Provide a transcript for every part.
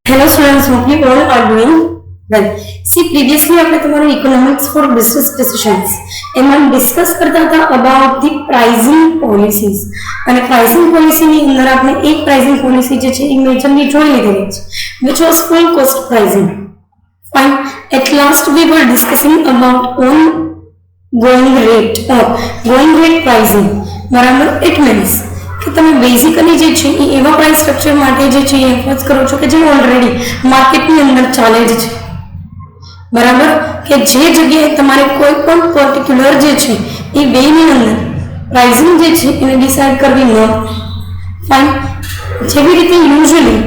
Hello students, hope you all are doing well. See, previously આપણે તમારું economics for business decisions એમાં discuss કરતા હતા about the pricing policies અને pricing policy ની અંદર આપણે એક pricing policy જે છે એ મેજરલી જોઈ લીધેલી છે which was full cost pricing. Fine. At last we were discussing about going rate pricing. બરાબર, it means કે તમે બેઝિકલી જે છે એ એવા પ્રાઇસ સ્ટ્રક્ચર માટે જે છે એ એફર્ટ્સ કરો છો કે જે ઓલરેડી માર્કેટની અંદર ચાલે જ છે. બરાબર, કે જે જગ્યાએ તમારે કોઈ પણ પર્ટિક્યુલર જે છે એ વેની અંદર પ્રાઇસિંગ જે છે એને ડિસાઇડ કરવી ન. ફાઇન. જેવી રીતે યુઝ્યુઅલી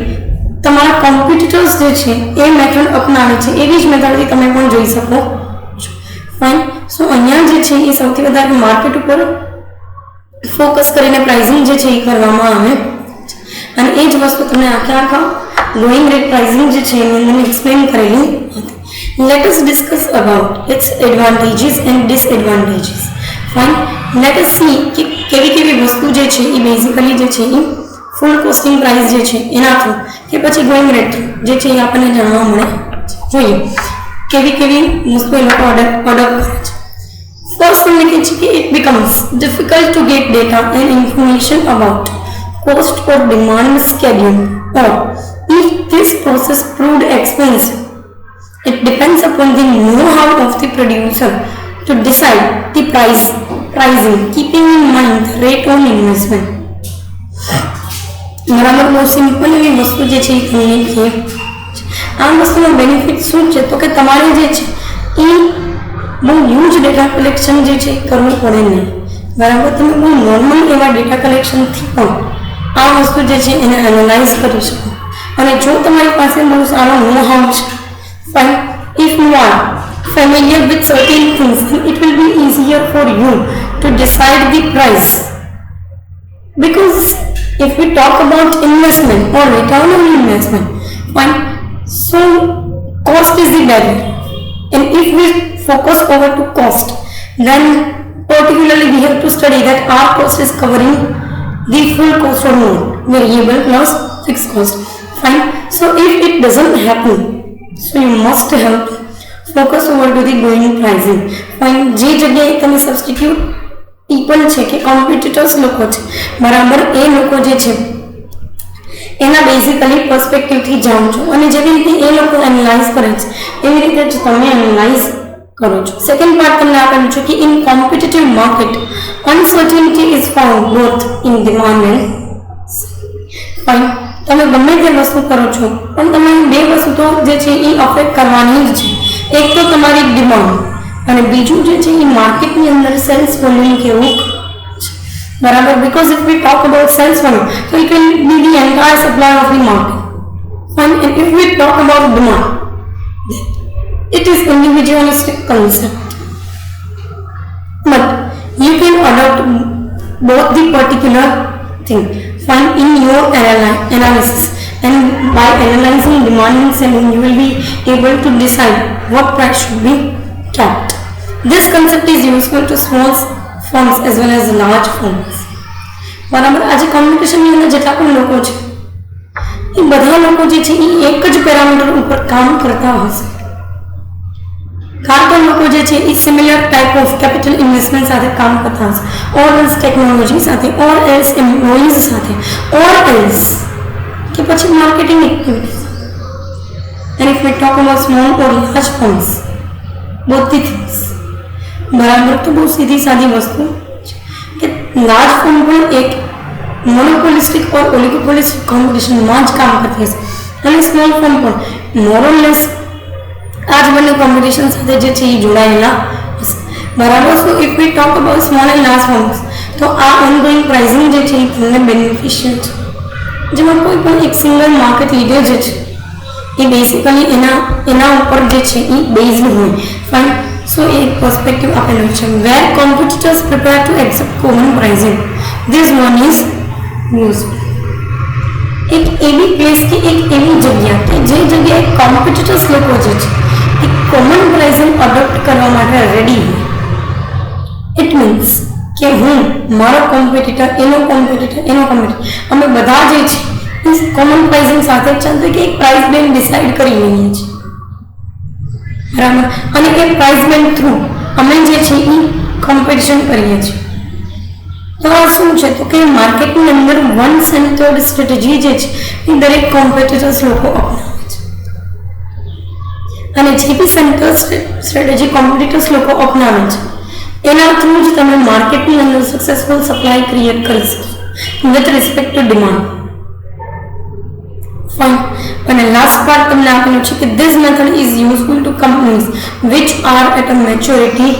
તમારા કોમ્પિટિટર્સ જે છે એ મેથડ અપનાવે છે એવી જ મેથડથી તમે પણ જોઈ શકો છો. ફાઇન. સો અહીંયા જે છે એ સૌથી વધારે માર્કેટ ઉપર ફોકસ કરીને પ્રાઇસિંગ જે છે એ કરવામાં આવે અને એ જ વસ્તુ તમને આખા ગોઈંગ રેટ પ્રાઇસિંગ જે છે એની અંદર એક્સપ્લેન કરેલી હતી. Let us discuss about its advantages and disadvantages. Fine. Let us see કે કેવી વસ્તુ જે છે એ બેઝિકલી જે છે એ ફૂલ કોસ્ટિંગ પ્રાઇસ જે છે એના થ્રુ કે પછી ગોઈંગ રેટ જે છે એ આપણને જાણવા મળે. જોઈએ કેવી વસ્તુ એ લોકો અડોપ્ટ કરે છે. First one it becomes difficult to get data and information about cost or demand schedule, or if this process proved expensive, it depends upon the know-how of the producer to decide the pricing, keeping in mind the rate on investment. બરાબર, બહુ simple એવી વસ્તુ જે છે એ તમને કહે. આ વસ્તુનો બેનિફિટ શું છે તો કે તમારે જે છે એ બહુ હ્યુજ ડેટા કલેક્શન જે છે કરવું પડે નહીં. બરાબર, તમે બહુ નોર્મલ એવા ડેટા કલેક્શનથી પણ આ વસ્તુ જે છે એને એનાલાઇઝ કરી શકો. અને જો તમારી પાસે બહુ સારો નો હાઉ છે, fine, if you are familiar with certain things it will B easier for you two decide the price. Because if we talk about investment or return on investment, fine, so cost is the barrier, and if we focus over to cost, then particularly we have to study that our cost is covering the full cost or not, variable plus fixed cost. Fine. So if it doesn't happen, so you must have focus over to the going pricing. Fine. જે જગ્યાએ તમે substitute people છે કે competitors લોકો છે, બરાબર, એ લોકો જે છે એના બેઝિકલી પર્સપેક્ટિવથી જાણો છો અને જેવી રીતે એ લોકો એનાલાઇઝ કરે છે એવી રીતે જ તમે એનાલાઇઝ કરો છો. સેકન્ડ પાર્ટ તમને આપેલું છે કે in competitive market uncertainty is found both in demand and fine. તમે ગમે તે વસ્તુ કરો છો પણ તમે બે વસ્તુ તો જે છે એ અફેક્ટ કરવાની જ છે. એક તો તમારી ડિમાન્ડ અને બીજું જે છે એ માર્કેટની અંદર સેલ્સ વોલ્યુમ કેવું છે. બરાબર, because if we talk about sales volume તો it will be the entire supply of the market. Fine. And if we talk about demand, it is individualistic concept, but you can adopt both the particular thing. Fine. In your analysis, and by analyzing demand and selling you will be able to decide what price should be kept. This concept is useful to small firms as well as large firms. બરાબર, આજે કોમ્પિટિશનની અંદર જેટલા પણ લોકો છે એ બધા લોકો જે છે એ એક જ પેરામીટર ઉપર કામ કરતા હશે. કાર્ટન લોકો જે છે એ similar type of capital investment સાથે કામ કરતા હશે, ઓર એલ્સ ટેકનોલોજી સાથે, ઓર એલ્સ એમ્પ્લોઈઝ સાથે, ઓર એલ્સ કે પછી marketing activities. And if we talk about small or large firms, both the things. બરાબર, તો બહુ સીધી સાદી વસ્તુ કે લાર્જ ફર્મ પણ એક મોનોપોલિસ્ટિક ઓર ઓલિગોપોલિસ્ટિક કોમ્પિટિશનમાં જ કામ કરતી હશે અને સ્મોલ ફર્મ પણ મોરલેસ આ જ બંને કોમ્પિટિશન સાથે જે છે એ જોડાયેલા હશે. બરાબર. સો if we talk about small and large firms તો આ ઓનગોઈંગ પ્રાઇસિંગ જે છે એ તમને બેનિફિશિયલ છે. જેમાં કોઈ પણ એક સિંગલ માર્કેટ લીડર જે છે એ બેઝિકલી એના ઉપર જે છે એ બેઝડ હોય. ફાઇન. સો એક પર્સપેક્ટિવ આપેલું છે where competitors prepare to accept common pricing, this one is useful. એક એવી પ્લેસ કે એક એવી જગ્યા કે જે જગ્યાએ કોમ્પિટિટર્સ લોકો જે છે એ કોમન પ્રાઇસિંગ અડોપ્ટ કરવા માટે રેડી હોય. ઇટ મીન્સ કે હું મારો કોમ્પિટિટર એનો કોમ્પિટિટર અમે બધા જે છે કોમન પ્રાઇસિંગ સાથે ચાલતું કે એક પ્રાઇસ બેન્ડ ડિસાઇડ કરી લઈએ છીએ, બરાબર, અને એ પ્રાઇસ બેન્ડ થ્રુ અમે જે છે એ કોમ્પિટિશન કરીએ છીએ. તો આ શું છે તો કે માર્કેટની અંદર વન સેન્ટર્ડ સ્ટ્રેટેજી જે છે એ દરેક કોમ્પિટિટર્સ લોકો અપનાવે છે, અને જે બી સેન્ટર સ્ટ્રેટેજી કોમ્પિટિટર્સ લોકો અપનાવે છે એના થ્રુ જ તમે માર્કેટની અંદર સક્સેસફુલ સપ્લાય ક્રિએટ કરી શકો with respect to demand. Fine. અને લાસ્ટ પાર્ટ તમને આપેલું છે કે this method is useful to companies which are at a maturity.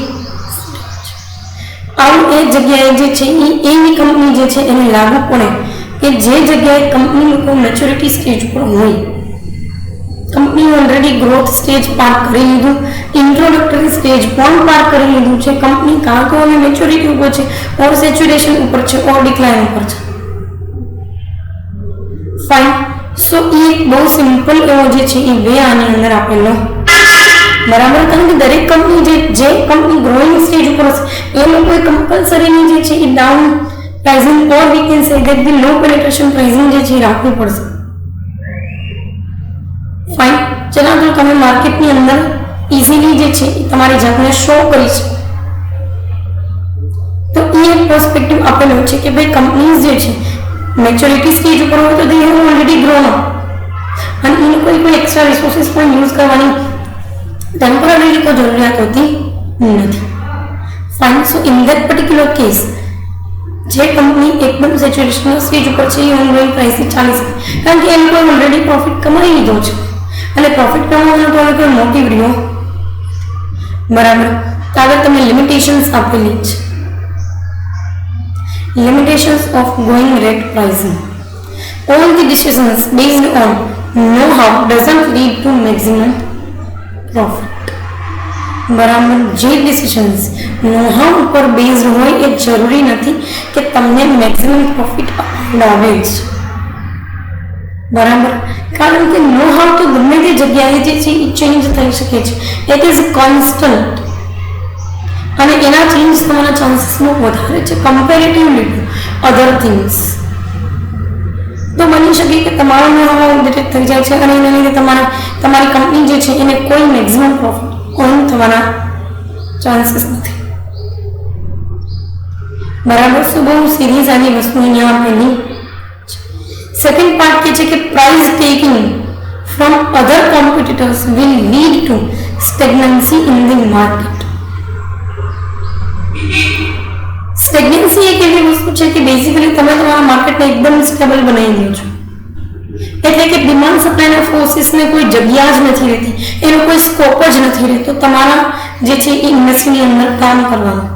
આવું એ જગ્યાએ જે છે એ એવી કંપની જે છે એને લાગુ પડે કે જે જગ્યાએ કંપની લોકો મેચ્યોરિટી સ્ટેજ પર હોય, કંપની ઓલરેડી ગ્રોથ સ્ટેજ પાર કરી લીધું, ઇન્ટ્રોડક્ટરી સ્ટેજ પણ પાર કરી લીધું છે, કંપની કાં તો હવે મેચ્યોરિટી ઉપર છે, ઓર સેચ્યુરેશન ઉપર છે, ઓર ડિક્લાઇન ઉપર છે. ફાઇન. સો એ બહુ સિમ્પલ એવો જે છે એ વે આની અંદર આપેલો, બરાબર. કારણ કે દરેક કંપની જે કંપની ગ્રોઈંગ સ્ટેજ ઉપર હશે એ લોકોએ કમ્પલસરીની જે છે એ down pricing or we can say that the low penetration pricing જે છે એ રાખવી પડશે. ફાઇન. ચલો તો તમે માર્કેટની અંદર ઇઝીલી જે છે એ તમારી જાતને શો કરી છે. તો એ એક પર્સપેક્ટિવ આપેલો છે કે ભાઈ કંપનીઝ જે છે મેચ્યોરિટી સ્ટેજ ઉપર હોય તો they have already grown up, અને એ કોઈ એક્સ્ટ્રા રિસોર્સિસ પણ યુઝ કરવાની ટેમ્પરરી કોઈ જરૂરિયાત હોતી નથી. Fine. So in that particular case જે કંપની એકદમ સેચ્યુરેશન સ્ટેજ ઉપર છે એ ઓનલાઈન પ્રાઇસથી ચાલી શકે, કારણ કે એ લોકોએ ઓલરેડી પ્રોફિટ કમાઈ લીધો છે, અને પ્રોફિટ કમાવાનો તો કોઈ મોટિવ રહ્યો, બરાબર. આગળ તમે લિમિટેશન્સ આપેલી છે. Limitations of going rate pricing. All the decisions based on know-how doesn't lead to maximum profit. બરાબર. જે ડિસિઝન્સ know-how ઉપર બેઝડ હોય એ જરૂરી નથી કે તમને મેક્સિમમ પ્રોફિટ અપાવે જ, બરાબર. કારણ કે know-how તો ગમે તે જગ્યાએ જે છે એ ચેન્જ થઈ શકે છે, ઇટ ઇઝ કોન્સ્ટન્ટ, અને એના ચેન્જ થવાના ચાન્સીસ બહુ વધારે છે કમ્પેરેટિવલી ટુ અધર થિંગ્સ. તો બની શકે કે તમારો know-how અપડેટ થઈ જાય છે અને એના લીધે તમારી કંપની જે છે એને કોઈ મેક્સિમમ પ્રોફિટ અર્ન થવાના ચાન્સીસ નથી, બરાબર. શું બહુ સિરીઝ આની વસ્તુ અહીંયા આપેલી. સેકન્ડ પાર્ટ કે છે કે price taking from other competitors will lead to stagnancy in the market. Stagnancy એક એવી વસ્તુ છે કે બેઝિકલી તમે તમારા માર્કેટને એકદમ સ્ટેબલ બનાવી દો છો, એટલે કે ડિમાન્ડ સપ્લાયના ફોર્સિસને કોઈ જગ્યા જ નથી રહેતી, એનો કોઈ સ્કોપ જ નથી રહેતો તમારા જે છે એ ઇન્ડસ્ટ્રીની અંદર કામ કરવાનું.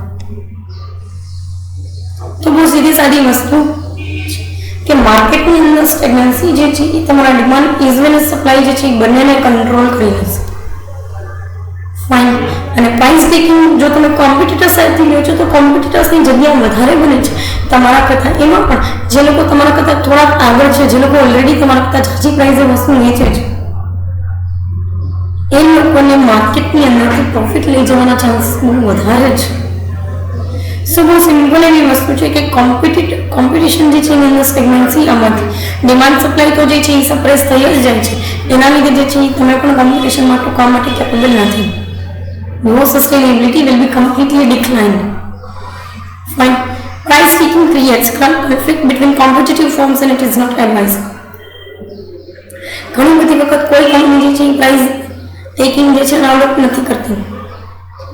તો બહુ સીધી સાદી વસ્તુ કે માર્કેટની અંદર સ્ટેગ્નન્સી જે છે એ તમારા demand as well as supply જે છે એ બંનેને કંટ્રોલ કરી લેશે. ફાઇન. અને પ્રાઇસ ટેકિંગ જો તમે કોમ્પિટિટર સાઈડથી લો છો તો કોમ્પિટિટર્સની જગ્યા વધારે બને છે તમારા કરતાં, એમાં પણ જે લોકો તમારા કરતાં થોડાક આગળ છે, જે લોકો ઓલરેડી તમારા કરતાં ઝાઝી પ્રાઇસે વસ્તુ વેચે છે, એ લોકોને માર્કેટની અંદરથી પ્રોફિટ લઈ જવાના ચાન્સ બહુ વધારે છે. સો બહુ સિમ્પલ એવી વસ્તુ છે કે કોમ્પિટિશન જે છે એની અંદર સ્ટેગ્નન્સી આમાંથી ડિમાન્ડ સપ્લાય તો જે છે એ સપ્રેસ થઈ જ જાય છે, એના લીધે જે છે તમે પણ કોમ્પિટિશનમાં ટૂંકા માટે કેપેબલ નથી. Your sustainability will be completely declined. Fine. Price taking creates conflict between competitive firms and it is not advisable. ઘણી બધી વખત કોઈ કંપની જે છે એ પ્રાઇસ ટેકિંગ જે છે અવોઇડ નથી કરતી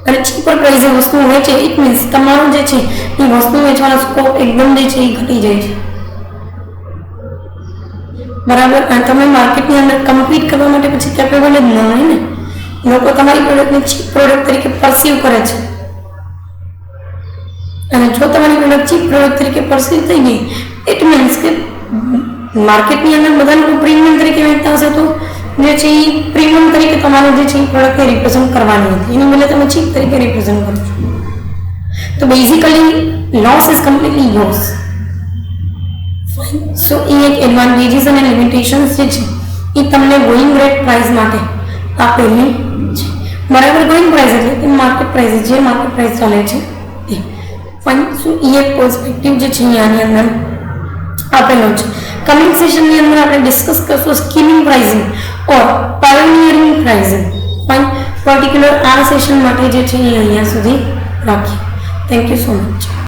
અને ચીપર પ્રાઇસે વસ્તુ હોય છે, ઇટ મીન્સ તમારો જે છે એ વસ્તુ વેચવાનો સ્કોપ એકદમ જે છે એ ઘટી જાય છે, બરાબર. અને તમે માર્કેટની અંદર કમ્પીટ કરવા માટે પછી કેપેબલ જ ન હોય ને, લોકો તમારી પ્રોડક્ટને ચીપ પ્રોડક્ટ તરીકે પરસીવ કરે છે, અને જો તમારી પ્રોડક્ટ ચીપ પ્રોડક્ટ તરીકે પરસીવ થઈ ગઈ ઇટ મીન્સ કે માર્કેટની અંદર બધા લોકો પ્રીમિયમ તરીકે વેચતા હશે તો જે છે એ પ્રીમિયમ તરીકે તમારું જે છે એ પ્રોડક્ટને રિપ્રેઝન્ટ કરવાની હતી, એની બદલે તમે ચીપ તરીકે રિપ્રેઝન્ટ કરો છો. તો basically loss is completely yours. So એ એક એડવાન્ટેજીસ અને લિમિટેશન્સ જે છે એ તમને ગોઈંગ રેટ પ્રાઇસ માટે આપેલી છે, બરાબર. ગોઈંગ પ્રાઇસ એટલે કે માર્કેટ પ્રાઇસ, જે માર્કેટ પ્રાઇસ ચાલે છે એ. ફાઇન. સો એ એક પર્સપેક્ટિવ જે છે આની અંદર આપેલો છે. કમિંગ સેશનની અંદર આપણે ડિસ્કસ કરશું સ્કીમિંગ પ્રાઇસિંગ ઓર પાયોનિયરિંગ પ્રાઇસિંગ. પણ પર્ટિક્યુલર આ સેશન માટે જે છે એ અહીંયા સુધી રાખીએ. Thank you so much.